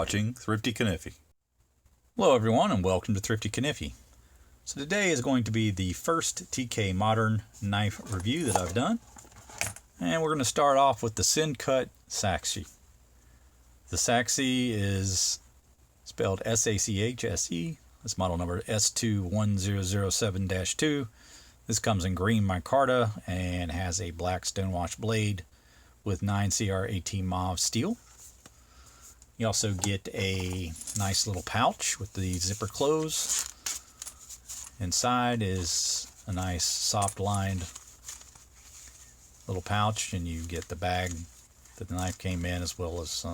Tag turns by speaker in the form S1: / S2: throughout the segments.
S1: watching Thrifty Kaniffy. Hello everyone and welcome to Thrifty Kaniffy. So today is going to be the first TK Modern knife review that I've done. And we're going to start off with the Sencut Sachse. The Sachse is spelled S-A-C-H-S-E. It's model number S21007-2. This comes in green micarta and has a black stonewashed blade with 9CR18 mauve steel. You also get a nice little pouch with the zipper close. Inside is a nice soft lined little pouch, and you get the bag that the knife came in, as well as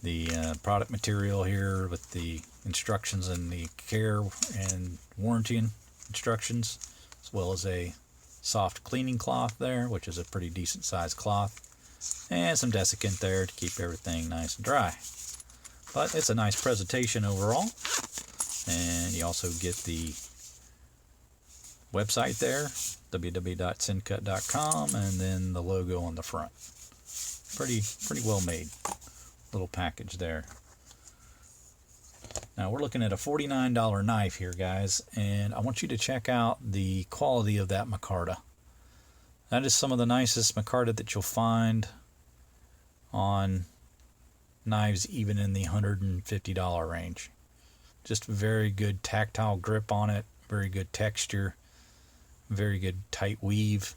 S1: the product material here with the instructions and the care and warranty instructions, as well as a soft cleaning cloth there, which is a pretty decent sized cloth, and some desiccant there to keep everything nice and dry. But it's a nice presentation overall. And you also get the website there, www.sencut.com, and then the logo on the front. Pretty well made little package there. Now we're looking at a $49 knife here, guys, and I want you to check out the quality of that micarta. That is some of the nicest micarta that you'll find on knives even in the $150 range. Just very good tactile grip on it, very good texture, very good tight weave.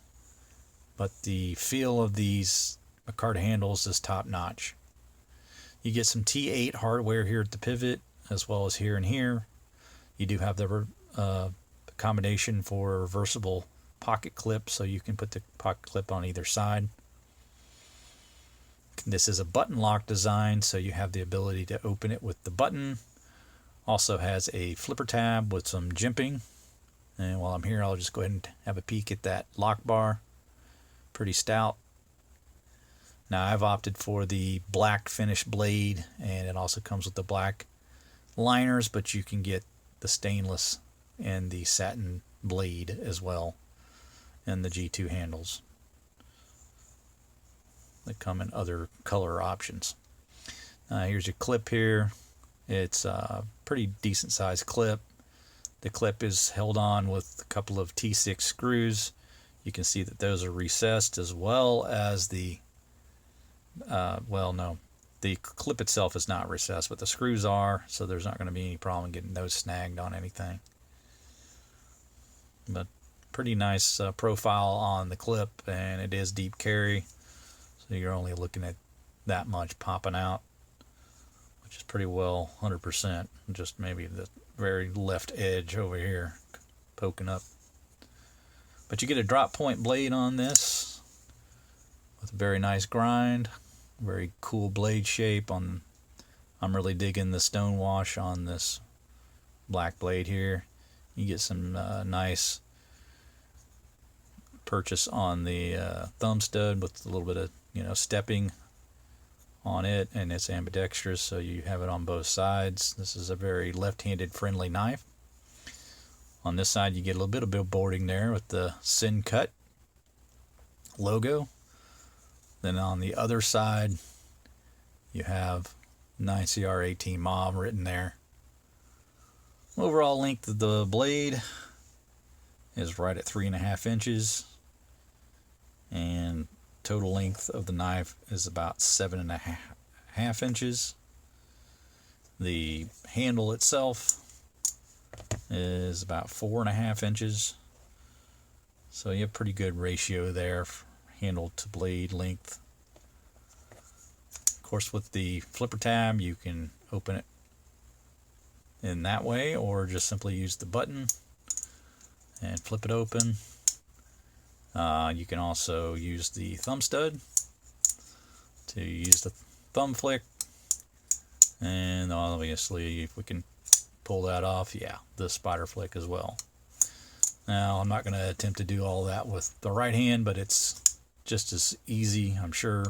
S1: But the feel of these micarta handles is top notch. You get some T8 hardware here at the pivot, as well as here and here. You do have the accommodation for a reversible pocket clip, so you can put the pocket clip on either side. This is a button lock design, so you have the ability to open it with the button. Also has a flipper tab with some jimping. And while I'm here, I'll just go ahead and have a peek at that lock bar. Pretty stout. Now I've opted for the black finish blade, and it also comes with the black liners, but you can get the stainless and the satin blade as well, and the G2 handles that come in other color options. Here's your clip here. It's a pretty decent sized clip. The clip is held on with a couple of T6 screws. You can see that those are recessed, as well as the the clip itself is not recessed, but the screws are, so there's not going to be any problem getting those snagged on anything. But pretty nice profile on the clip, and it is deep carry, so you're only looking at that much popping out, which is pretty well 100%, just maybe the very left edge over here poking up. But you get a drop point blade on this with a very nice grind, very cool blade shape. I'm really digging the stone wash on this black blade here. You get some nice purchase on the thumb stud with a little bit of stepping on it, and it's ambidextrous, so you have it on both sides. This is a very left-handed friendly knife. On this side you get a little bit of billboarding there with the Sencut logo. Then on the other side you have 9CR18 mauve written there. Overall length of the blade is right at 3.5 inches, and total length of the knife is about 7.5 inches. The handle itself is about 4.5 inches. So you have pretty good ratio there, handle to blade length. Of course, with the flipper tab, you can open it in that way, or just simply use the button and flip it open. You can also use the thumb stud to use the thumb flick, and obviously if we can pull that off, the spider flick as well. Now I'm not going to attempt to do all that with the right hand, but it's just as easy, I'm sure,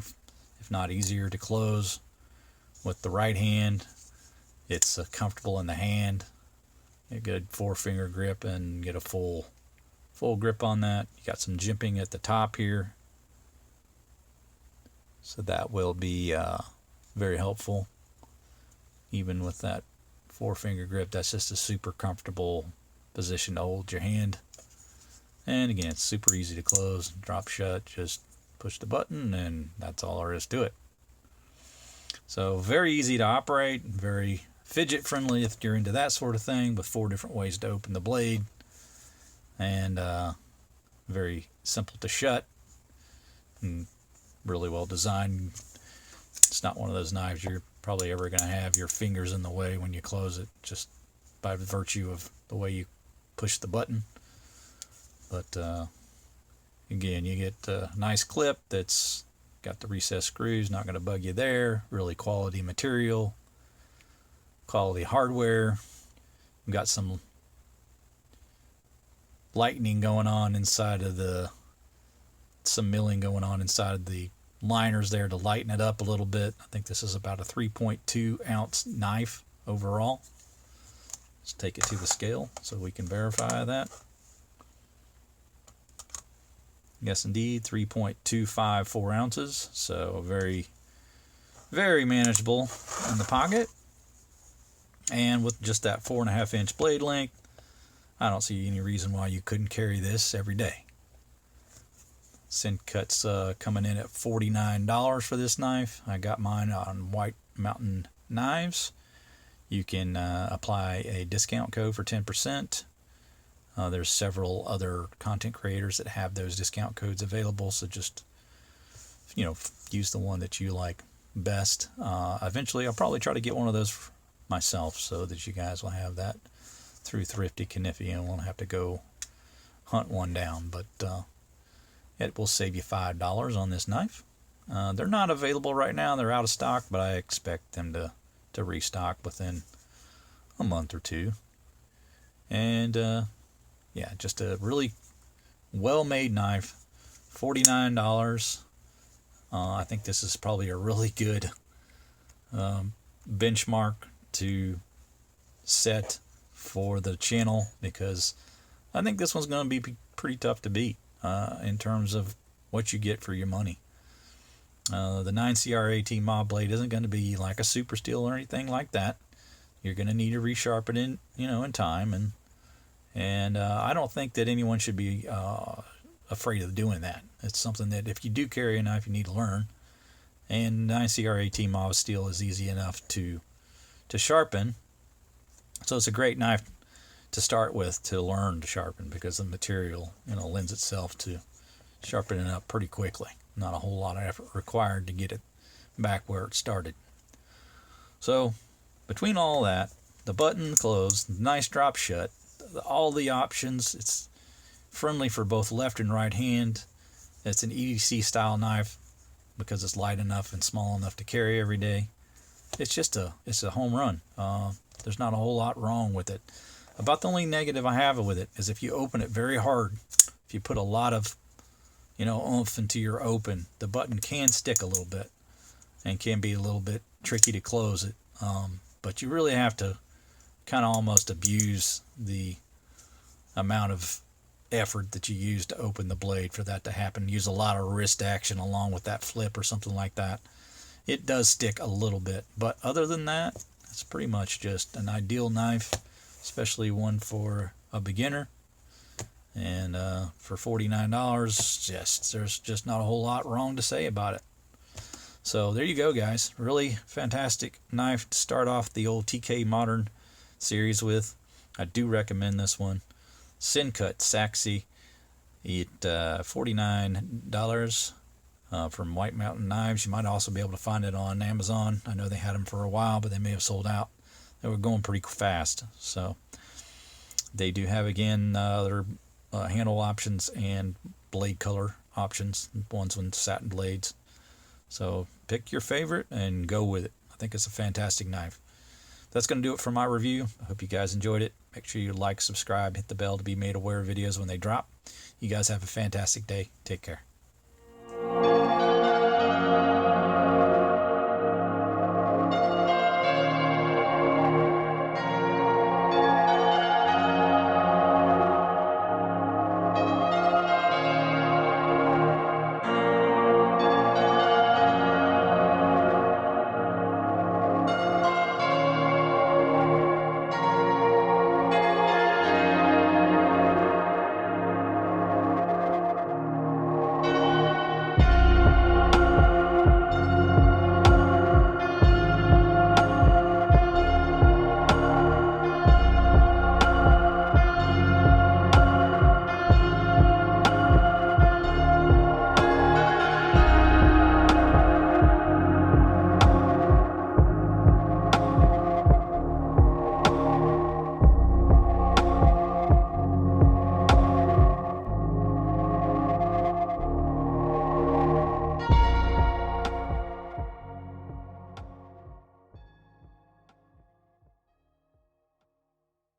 S1: if not easier, to close with the right hand. It's comfortable in the hand. A good 4-finger grip and get a full grip on that. You got some jimping at the top here, so that will be very helpful. even with that 4-finger grip. That's just a super comfortable position to hold your hand. And again, it's super easy to close, drop shut, just push the button, and that's all there is to it. So very easy to operate, very fidget friendly if you're into that sort of thing, with 4 different ways to open the blade, and very simple to shut, and really well designed. It's not one of those knives you're probably ever going to have your fingers in the way when you close it, just by virtue of the way you push the button. But again, you get a nice clip that's got the recessed screws, not going to bug you there. Really quality material, quality hardware. We've got some lightning going on inside of some milling going on inside of the liners there to lighten it up a little bit. I think this is about a 3.2 ounce knife overall. Let's take it to the scale so we can verify that. Yes, indeed, 3.254 ounces. So very, very manageable in the pocket. And with just that 4.5-inch blade length, I don't see any reason why you couldn't carry this every day. Sencut's coming in at $49 for this knife. I got mine on White Mountain Knives. You can apply a discount code for 10%. There's several other content creators that have those discount codes available, so just use the one that you like best. Eventually I'll probably try to get one of those myself so that you guys will have that through Thrifty, Kaniffy, and won't have to go hunt one down. But it will save you $5 on this knife. They're not available right now. They're out of stock, but I expect them to restock within a month or two. And yeah, just a really well-made knife. $49. I think this is probably a really good benchmark to set for the channel, because I think this one's going to be pretty tough to beat in terms of what you get for your money. The 9CR18 mod blade isn't going to be like a super steel or anything like that. You're going to need to resharpen it, in time, and I don't think that anyone should be afraid of doing that. It's something that if you do carry a knife, you need to learn. And 9CR18 mod steel is easy enough to sharpen. So it's a great knife to start with, to learn to sharpen, because the material lends itself to sharpening up pretty quickly. Not a whole lot of effort required to get it back where it started. So between all that, the button closed, nice drop shut, all the options, it's friendly for both left and right hand. It's an EDC style knife because it's light enough and small enough to carry every day. It's a home run. There's not a whole lot wrong with it. About the only negative I have with it is if you open it very hard, if you put a lot of oomph into your open, the button can stick a little bit and can be a little bit tricky to close it. But you really have to kind of almost abuse the amount of effort that you use to open the blade for that to happen. Use a lot of wrist action along with that flip or something like that. It does stick a little bit, but other than that, it's pretty much just an ideal knife, especially one for a beginner. And for $49, there's just not a whole lot wrong to say about it. So there you go, guys. Really fantastic knife to start off the old TK Modern series with. I do recommend this one. Sencut Sachse at $49 from White Mountain Knives. You might also be able to find it on Amazon. I know they had them for a while, but they may have sold out. They were going pretty fast. So they do have, again, their handle options and blade color options, ones with satin blades. So pick your favorite and go with it. I think it's a fantastic knife. That's going to do it for my review. I hope you guys enjoyed it. Make sure you like, subscribe, hit the bell to be made aware of videos when they drop. You guys have a fantastic day. Take care.